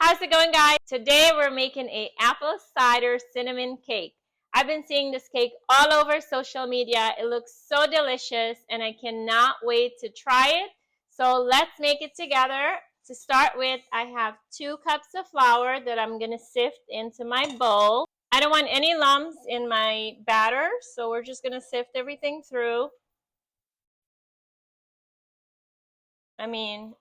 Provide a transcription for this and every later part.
How's it going, guys? Today we're making a apple cider cinnamon cake. I've been seeing this cake all over social media. It looks so delicious and I cannot wait to try it. So let's make it together. To start with, I have 2 cups of flour that I'm going to sift into my bowl. I don't want any lumps in my batter, so we're just going to sift everything through. And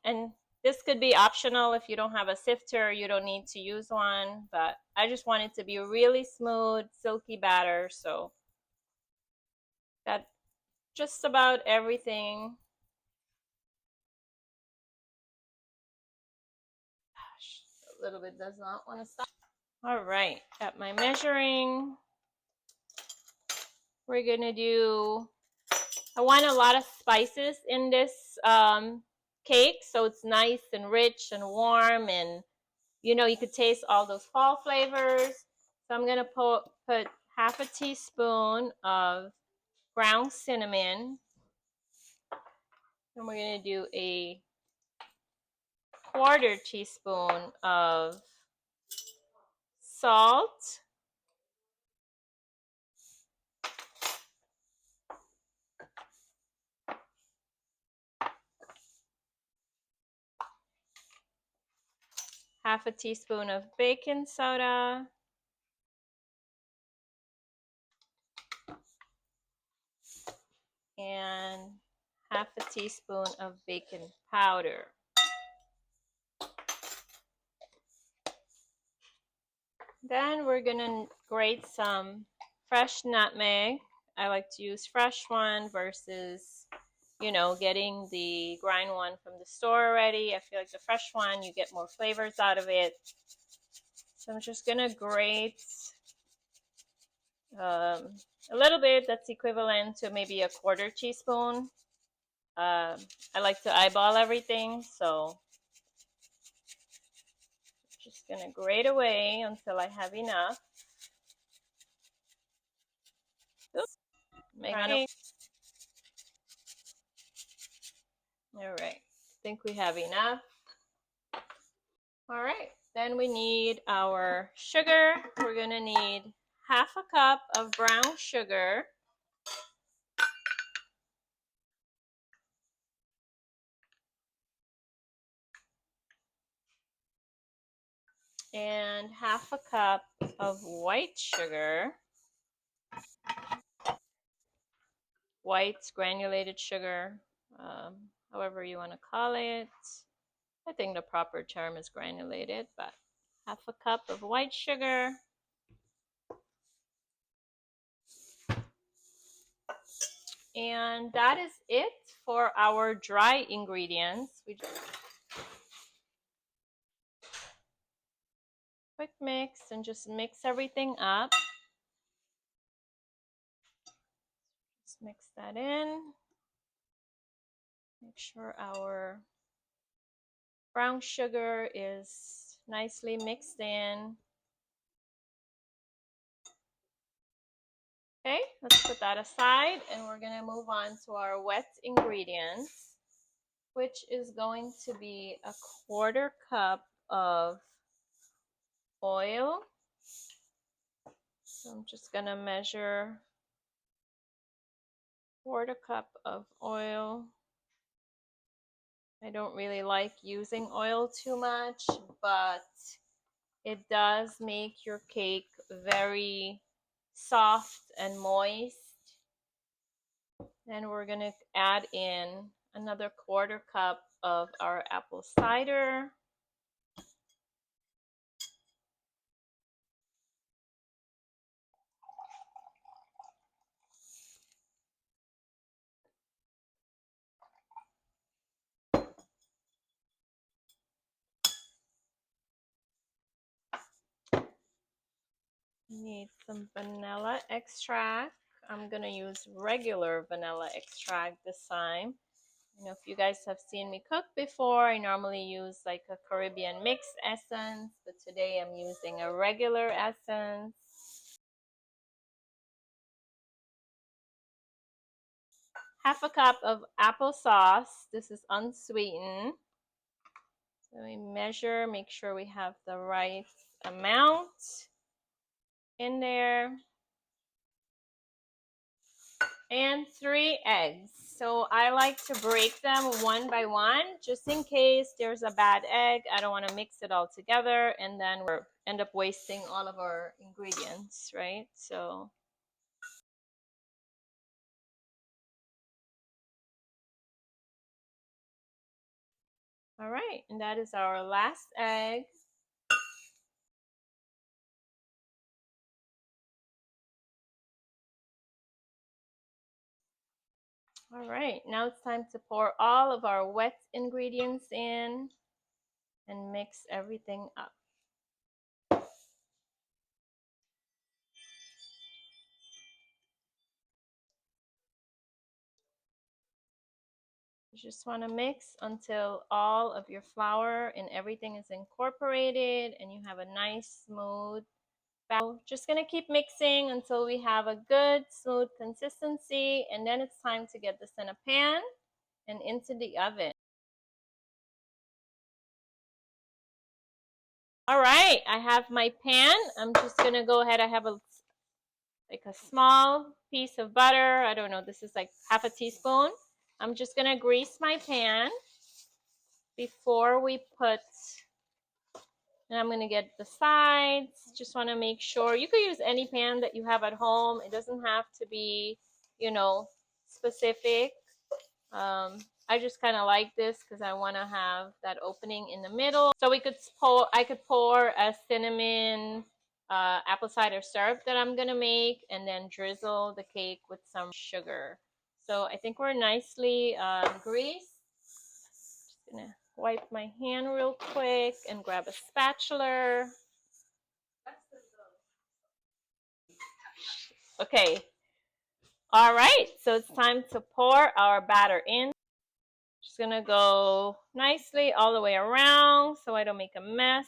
this could be optional if you don't have a sifter, you don't need to use one, but I just want it to be a really smooth, silky batter, so got just about everything. Gosh, a little bit does not want to stop. All right, got my measuring. We're gonna do, I want a lot of spices in this cake, so it's nice and rich and warm, and you could taste all those fall flavors. So I'm gonna put half a teaspoon of ground cinnamon, and we're gonna do a quarter teaspoon of salt, half a teaspoon of baking soda, and half a teaspoon of baking powder. Then we're gonna grate some fresh nutmeg. I like to use fresh one versus getting the grind one from the store already. I feel like the fresh one, you get more flavors out of it. So I'm just gonna grate a little bit. That's equivalent to maybe a quarter teaspoon. I like to eyeball everything, so just gonna grate away until I have enough. Oops. All right, I think we have enough. All right, then we need our sugar. We're gonna need half a cup of brown sugar. And half a cup of white sugar. White granulated sugar, however you want to call it. I think the proper term is granulated, but half a cup of white sugar. And that is it for our dry ingredients. We just quick mix and just mix everything up. Just mix that in. Make sure our brown sugar is nicely mixed in. Okay, let's put that aside, and we're gonna move on to our wet ingredients, which is going to be a quarter cup of oil. So I'm just gonna measure quarter cup of oil. I don't really like using oil too much, but it does make your cake very soft and moist. Then we're gonna add in another quarter cup of our apple cider. Need some vanilla extract. I'm gonna use regular vanilla extract this time. If you guys have seen me cook before, I normally use like a Caribbean mixed essence, but today I'm using a regular essence. Half a cup of applesauce. This is unsweetened. So we measure, make sure we have the right amount in there. And 3 eggs. So I like to break them one by one, just in case there's a bad egg. I don't want to mix it all together and then we end up wasting all of our ingredients, right? So all right, and that is our last egg. All right, now it's time to pour all of our wet ingredients in and mix everything up. You just want to mix until all of your flour and everything is incorporated and you have a nice smooth batter. Just going to keep mixing until we have a good smooth consistency, and then it's time to get this in a pan and into the oven. All right, I have my pan. I'm just going to go ahead. I have like a small piece of butter. I don't know, this is like half a teaspoon. I'm just going to grease my pan before we put, and I'm going to get the sides. Just want to make sure you could use any pan that you have at home. It doesn't have to be, you know, specific. I just kind of like this because I want to have that opening in the middle. So I could pour a cinnamon apple cider syrup that I'm gonna make, and then drizzle the cake with some sugar. So I think we're nicely greased. Just gonna wipe my hand real quick and grab a spatula. Okay. All right, so it's time to pour our batter in. Just gonna go nicely all the way around so I don't make a mess.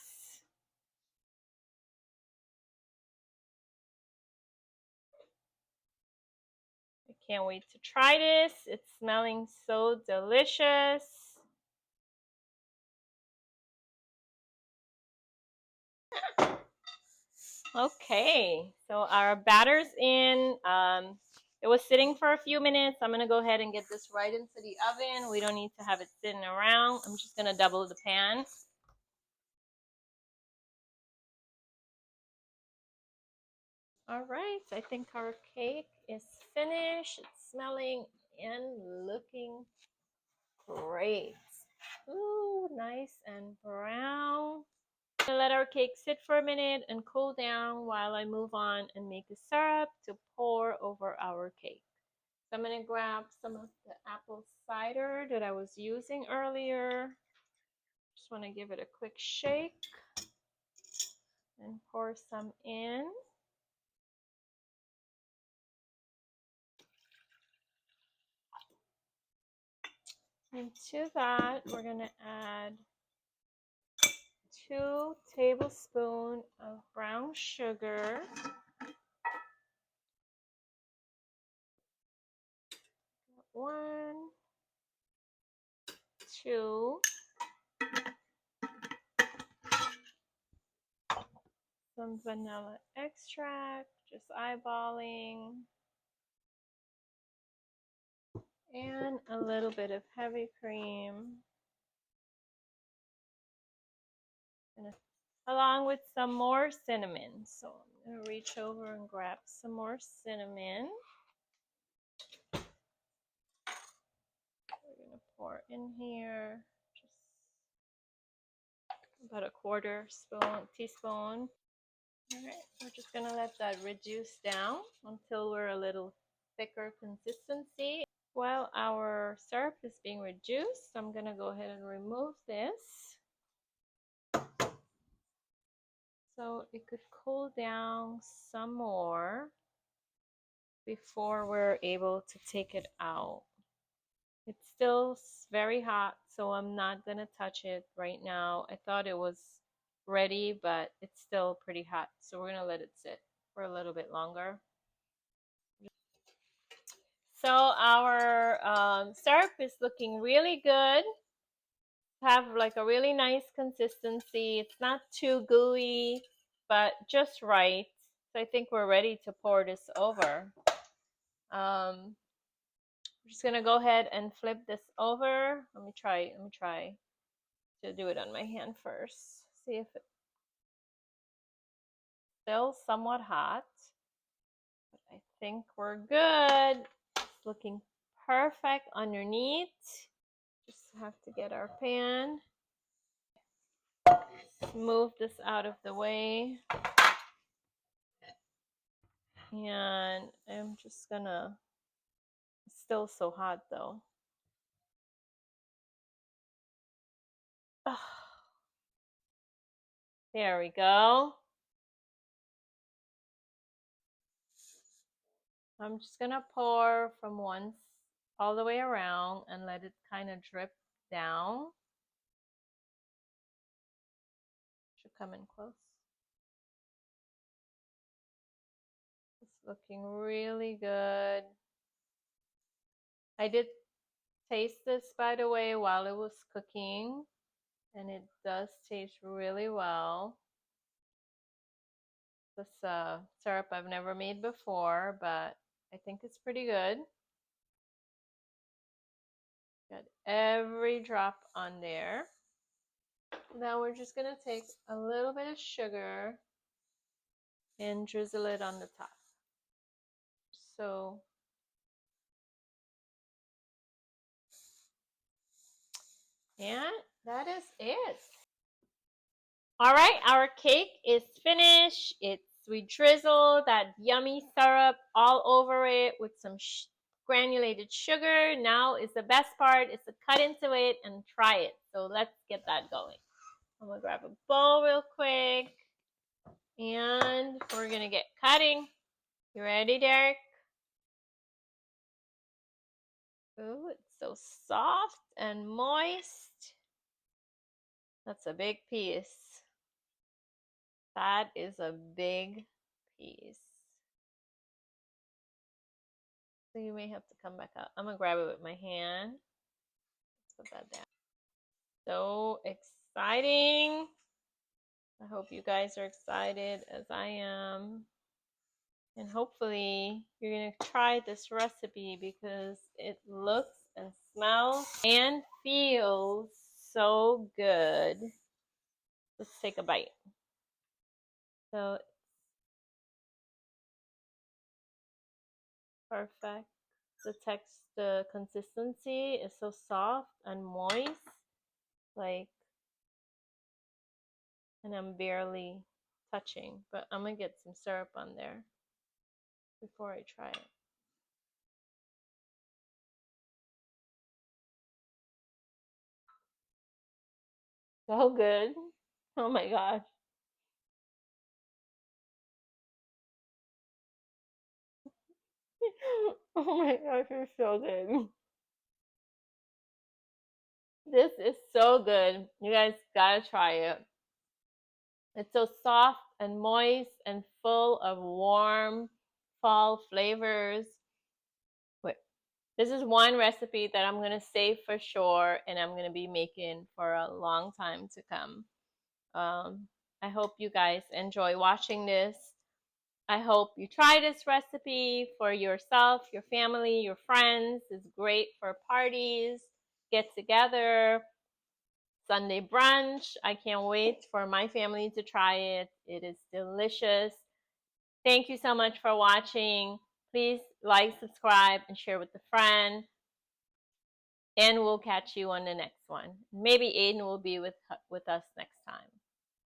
I can't wait to try this. It's smelling so delicious. Okay, so our batter's in. It was sitting for a few minutes. I'm gonna go ahead and get this right into the oven. We don't need to have it sitting around. I'm just gonna double the pan. All right, I think our cake is finished. It's smelling and looking great. Ooh, nice and brown. Let our cake sit for a minute and cool down while I move on and make the syrup to pour over our cake. So I'm going to grab some of the apple cider that I was using earlier. Just want to give it a quick shake and pour some in. And to that, we're going to add 2 tablespoons of brown sugar. 1, 2, some vanilla extract, just eyeballing, and a little bit of heavy cream, and along with some more cinnamon. So I'm going to reach over and grab some more cinnamon. We're going to pour in here just about a teaspoon. All right, we're just going to let that reduce down until we're a little thicker consistency. While our syrup is being reduced, I'm going to go ahead and remove this so it could cool down some more before we're able to take it out. It's still very hot, so I'm not going to touch it right now. I thought it was ready, but it's still pretty hot, so we're going to let it sit for a little bit longer. So our syrup is looking really good. have like a really nice consistency. It's not too gooey, but just right. So I think we're ready to pour this over. I'm just gonna go ahead and flip this over. Let me try to do it on my hand first. See if it's still somewhat hot. But I think we're good. It's looking perfect underneath. Just have to get our pan. Move this out of the way. And I'm just gonna, it's still so hot though. Oh, there we go. I'm just gonna pour from once all the way around and let it kind of drip down. Should come in close. It's looking really good. I did taste this, by the way, while it was cooking, and it does taste really well. This syrup I've never made before, but I think it's pretty good. Got every drop on there. Now we're just gonna take a little bit of sugar and drizzle it on the top. So, and that is it. All right, our cake is finished. We drizzle that yummy syrup all over it with some granulated sugar. Now is the best part, is to cut into it and try it. So let's get that going. I'm gonna grab a bowl real quick and we're gonna get cutting. You ready, Derek? Ooh, it's so soft and moist. That's a big piece. That is a big piece. So you may have to come back up. I'm gonna grab it with my hand. Put that down. So exciting. I hope you guys are excited as I am. And hopefully you're going to try this recipe because it looks and smells and feels so good. Let's take a bite. So perfect. The consistency is so soft and moist. Like, and I'm barely touching, but I'm going to get some syrup on there before I try it. So good. Oh my gosh. Oh my gosh, it's so good. This is so good. You guys gotta try it. It's so soft and moist and full of warm fall flavors. Wait, this is one recipe that I'm gonna save for sure and I'm gonna be making for a long time to come. I hope you guys enjoy watching this. I hope you try this recipe for yourself, your family, your friends. It's great for parties, get together, Sunday brunch. I can't wait for my family to try it. It is delicious. Thank you so much for watching. Please like, subscribe, and share with a friend. And we'll catch you on the next one. Maybe Aiden will be with us next time.